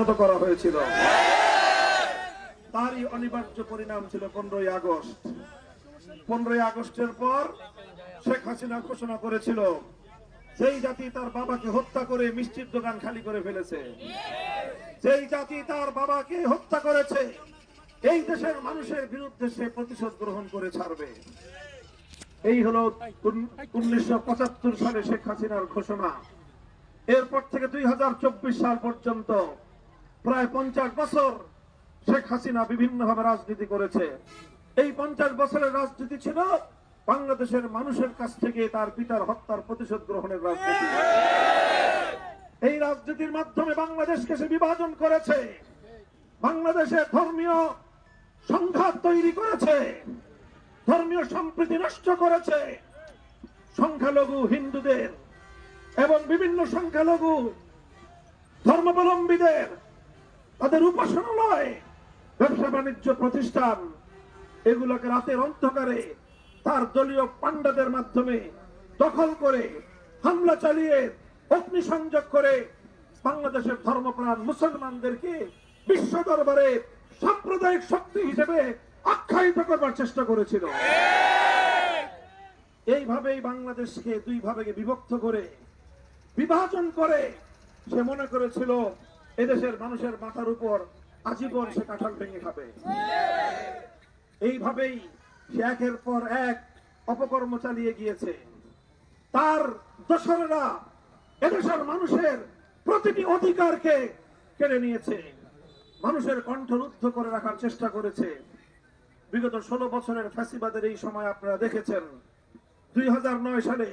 পরিণত করা হয়েছিল। তারই অনিবার্য পরিণাম ছিল 15ই আগস্ট। 15ই আগস্টের পর শেখ হাসিনা ঘোষণা করেছিল যেই জাতি তার বাবাকে হত্যা করে মিষ্টির দোকান খালি করে ফেলেছে, যেই জাতি তার বাবাকে হত্যা করেছে, এই দেশের মানুষের বিরুদ্ধে সে প্রতিশোধ গ্রহণ করে ছাড়বে। এই হলো 1975 সালে শেখ হাসিনার ঘোষণা। এরপর থেকে 2024 সাল পর্যন্ত প্রায় 50 বছর শেখ হাসিনা বিভিন্নভাবে রাজনীতি করেছে। এই 50 বছরের রাজনীতি ছিল বাংলাদেশের মানুষের কাছ থেকে তার পিতার হত্যার প্রতিশোধ গ্রহণের রাজনীতি। এই রাজনীতির মাধ্যমে বাংলাদেশকে সে বিভাজন করেছে, বাংলাদেশে ধর্মীয় সংঘাত তৈরি করেছে, ধর্মীয় সম্প্রীতি নষ্ট করেছে, সংখ্যালঘু হিন্দুদের এবং বিভিন্ন সংখ্যালঘু ধর্মাবলম্বীদের তাদের উপাসনালয়, ব্যবসা বাণিজ্য প্রতিষ্ঠান, এগুলোকে রাতের অন্ধকারে তার দলীয় পান্ডাদের মাধ্যমে দখল করে হামলা চালিয়ে অগ্নিসংযোগ করে বাংলাদেশের ধর্মপ্রাণ মুসলমানদেরকে বিশ্ব দরবারে সাম্প্রদায়িক শক্তি হিসেবে আখ্যায়িত করবার চেষ্টা করেছিল। এইভাবেই বাংলাদেশকে দুই ভাগে বিভক্ত করে বিভাজন করে সে মনে করেছিল এদেশের মানুষের মাথার উপর আজীবন সে কাঁঠাল ভেঙে খাবে। এইভাবেই সে একের পর এক অপকর্ম চালিয়ে গিয়েছে। তার দোসরেরা এদেশের মানুষের প্রতিটি অধিকারকে কেড়ে নিয়েছে, মানুষের কণ্ঠরুদ্ধ করে রাখার চেষ্টা করেছে। বিগত 16 বছরের ফ্যাসিবাদের এই সময় আপনারা দেখেছেন 2009 সালে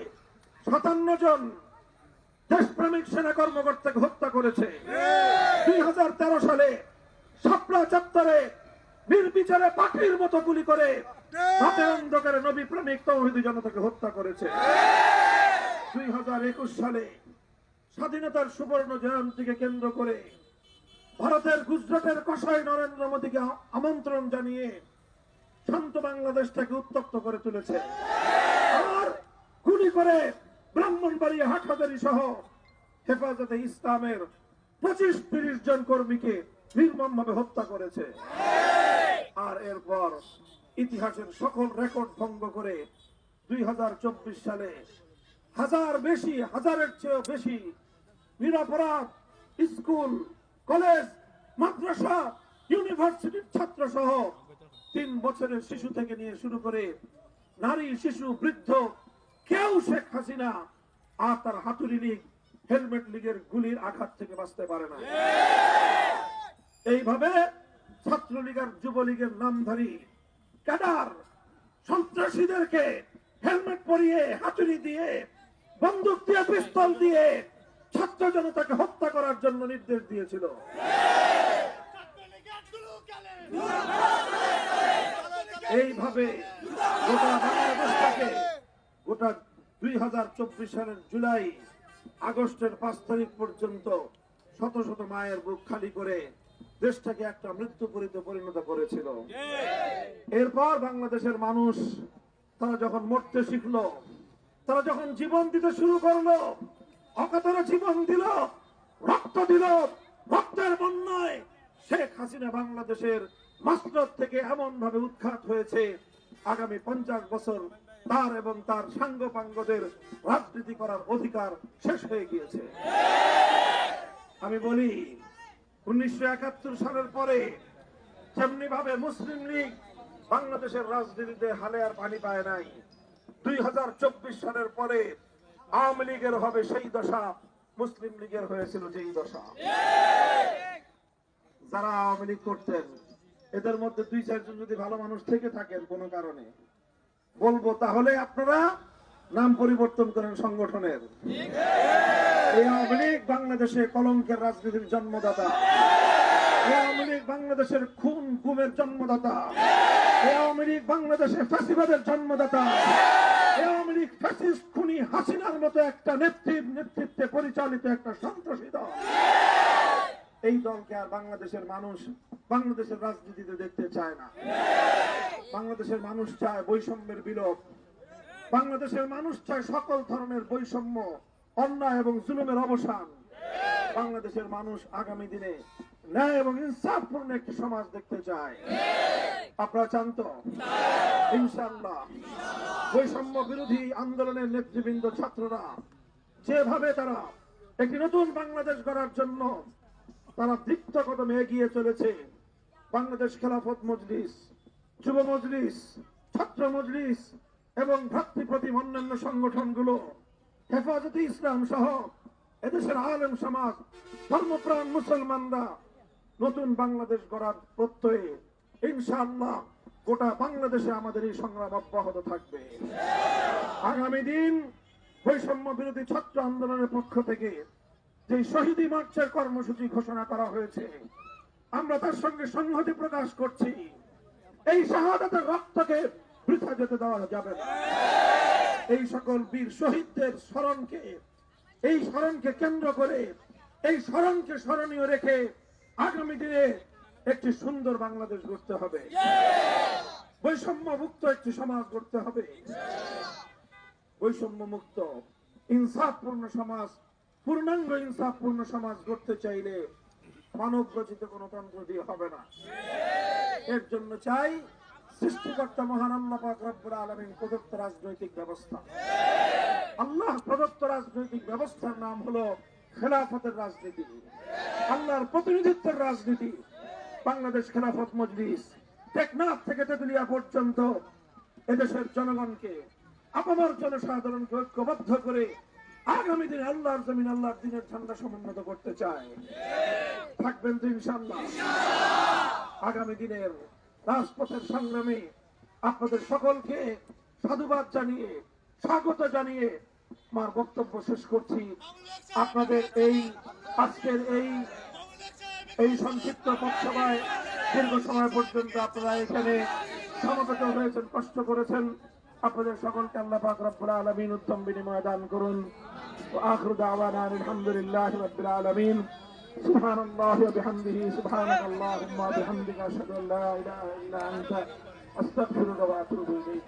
57 জন দেশপ্রেমিক সেনা কর্মকর্তাকে হত্যা করেছে। 2013 সালে শাপলা চত্বরে নির্বিচারে পাখির মতো গুলি করে রাতে অন্ধকারে নবী প্রেমিক তৌহিদি জনতাকে হত্যা করেছে। 2021 সালে স্বাধীনতার সুবর্ণ জয়ন্তীকে কেন্দ্র করে ভারতের গুজরাটের কসাই নরেন্দ্র মোদীকে আমন্ত্রণ জানিয়ে শান্ত বাংলাদেশটাকে উত্তপ্ত করে তুলেছে। আর গুলি করে ব্রাহ্মণবাড়িয়া, হাটহাজারী সহ হেফাজতে ইসলামের 25-30 জন কর্মীকে নির্মমভাবে হত্যা করেছে। আর এরপর ইতিহাসের সকল রেকর্ড ভঙ্গ করে 2024 সালে হাজারের চেয়েও বেশি নিরপরাধ স্কুল, কলেজ, মাদ্রাসা, ইউনিভার্সিটির ছাত্র সহ 3 বছরের শিশু থেকে নিয়ে শুরু করে নারী, শিশু, বৃদ্ধ কেউ শেখ হাসিনা আর তার হাতুড়ি লীগ, হেলমেট লীগের গুলির আঘাত থেকে বাঁচতে পারে না। এইভাবে ছাত্রলীগ আর যুবলীগের নামধারী ক্যাডার সন্ত্রাসীদেরকে হেলমেট পরিয়ে, হাতুড়ি দিয়ে, বন্দুক দিয়ে, পিস্তল দিয়ে ছাত্র জনতাকে হত্যা করার জন্য নির্দেশ দিয়েছিল। এইভাবে গোটা বাংলাদেশটাকে গোটা 2024 সালের জুলাই আগস্টের 5 তারিখ পর্যন্ত শত শত মায়ের বুক খালি করে দেশটাকে একটা মৃত্যুপুরীতে পরিণত করেছিল। এরপর বাংলাদেশের মানুষ তারা যখন মরতে শিখলো, তারা যখন জীবন দিতে শুরু করলো, অকাতরে জীবন দিল, রক্ত দিল, রক্তের বন্যায় শেখ হাসিনা বাংলাদেশের মাসনদ থেকে এমন ভাবে উৎখাত হয়েছে আগামী 50 বছর তার এবং তার সাঙ্গপাঙ্গদের রাজনীতি করার অধিকার শেষ হয়ে গিয়েছে। আমি বলি 1971 সালের পরে যেমনি ভাবে মুসলিম লীগ বাংলাদেশের রাজনীতিতে হালে আর পানি পায় নাই, 2024 সালের পরে আওয়ামী লীগের হবে সেই দশা মুসলিম লীগের হয়েছিল যেই দশা। যারা আওয়ামী লীগ করতেন এদের মধ্যে 2-4 জন যদি ভালো মানুষ থেকে থাকেন কোনো কারণে, বলবো তাহলে আপনারা নাম পরিবর্তন করেন সংগঠনের। এই আওয়ামী লীগ বাংলাদেশে কলঙ্কের রাজনীতির জন্মদাতা, এই আওয়ামী লীগ বাংলাদেশের খুন গুমের জন্মদাতা, এই আওয়ামী লীগ বাংলাদেশে ফ্যাসিবাদের জন্মদাতা, এই আওয়ামী লীগ ফ্যাসিস্ট খুনি হাসিনার মতো একটা নেতৃত্বে পরিচালিত একটা সন্ত্রাসী দল। এই দলকে আর বাংলাদেশের মানুষ বাংলাদেশের রাজনীতিতে দেখতে চায় না। বাংলাদেশের মানুষ চায় বৈষম্যের বিলোপ, বাংলাদেশের মানুষ চায় সকল ধরনের বৈষম্য, অন্যায় এবং জুলুমের অবসান। বাংলাদেশের মানুষ আগামী দিনে ন্যায় এবং ইনসাফপূর্ণ একটি সমাজ দেখতে চায়। আপনারা চান তো? ইনশাআল্লাহ। বৈষম্য বিরোধী আন্দোলনের নেতৃবৃন্দ ছাত্ররা যেভাবে তারা একটি নতুন বাংলাদেশ গড়ার জন্য তারা দীপ্ত কদমে এগিয়ে চলেছে, বাংলাদেশ খেলাফত মজলিস, যুব মজলিস, ছাত্র মজলিস এবং ভ্রাতৃপ্রতিম অন্যান্য সংগঠনগুলো, হেফাজতে ইসলাম সহ এদেশের আলেম সমাজ, ধর্মপ্রাণ মুসলমানরা নতুন বাংলাদেশ গড়ার প্রত্যয়ে ইনশাআল্লাহ গোটা বাংলাদেশে আমাদের এই সংগ্রাম অব্যাহত থাকবে। আগামী দিন বৈষম্য বিরোধী ছাত্র আন্দোলনের পক্ষ থেকে যে শহীদি মার্চের কর্মসূচি ঘোষণা করা হয়েছে, আমরা তার সঙ্গে সংহতি প্রকাশ করছি। এই শাহাদাতের রক্তকে বৃথা যেতে দেওয়া যাবে না। এই সকল বীর শহীদদের স্মরণকে কেন্দ্র করে, এই স্মরণকে স্মরণীয় রেখে আগামী দিনে একটি সুন্দর বাংলাদেশ গড়তে হবে, বৈষম্য মুক্ত একটি সমাজ গড়তে হবে। বৈষম্য মুক্ত ইনসাফপূর্ণ সমাজ, পূর্ণাঙ্গ ইনসাফপূর্ণ সমাজ গড়তে চাইলে মানব রচিত গণতন্ত্র দিয়ে হবে না। এর জন্য চাই সৃষ্টিকর্তা মহান আল্লাহ পাক রব্বুল আলামিন প্রদত্ত রাজনৈতিক ব্যবস্থা। আল্লাহ প্রদত্ত রাজনৈতিক ব্যবস্থার নাম হলো খেলাফতের রাজনীতি, আল্লাহর প্রতিনিধিত্বের রাজনীতি। বাংলাদেশ খেলাফত মজলিস টেকনাফ থেকে তেতুলিয়া পর্যন্ত এদেশের জনগণকে, আপামর জনসাধারণকে ঐক্যবদ্ধ করে আগামী দিনে আল্লাহর জমিন, আল্লাহর দিনের ঝান্ডা সমুন্নত করতে চায়। থাকবেন তো ইনশাআল্লাহ? আগামী দিনের রাজপথের সংগ্রামে আপনাদের সকলকে সাধুবাদ জানিয়ে, স্বাগত জানিয়ে আমার বক্তব্য শেষ করছি। আপনাদের আজকের এই সংক্ষিপ্ত পথসভায় দীর্ঘ সময় পর্যন্ত আপনারা এখানে সমবেত হয়েছেন, কষ্ট করেছেন। আপনাদের সকলকে আল্লাহ পাক রব্বুল আলামিন উত্তম বিনিময় দান করুন। আখিরু দাওয়ানা আলহামদুলিল্লাহি রাব্বিল আলামিন। সুবহানাল্লাহি ওয়া বিহামদিহি, সুবহানাকাল্লাহুম্মা ওয়া বিহামদিকা, আশহাদু আল্লা ইলাহা ইল্লা আনতা, আস্তাগফিরুকা ওয়া আতুবু ইলাইক।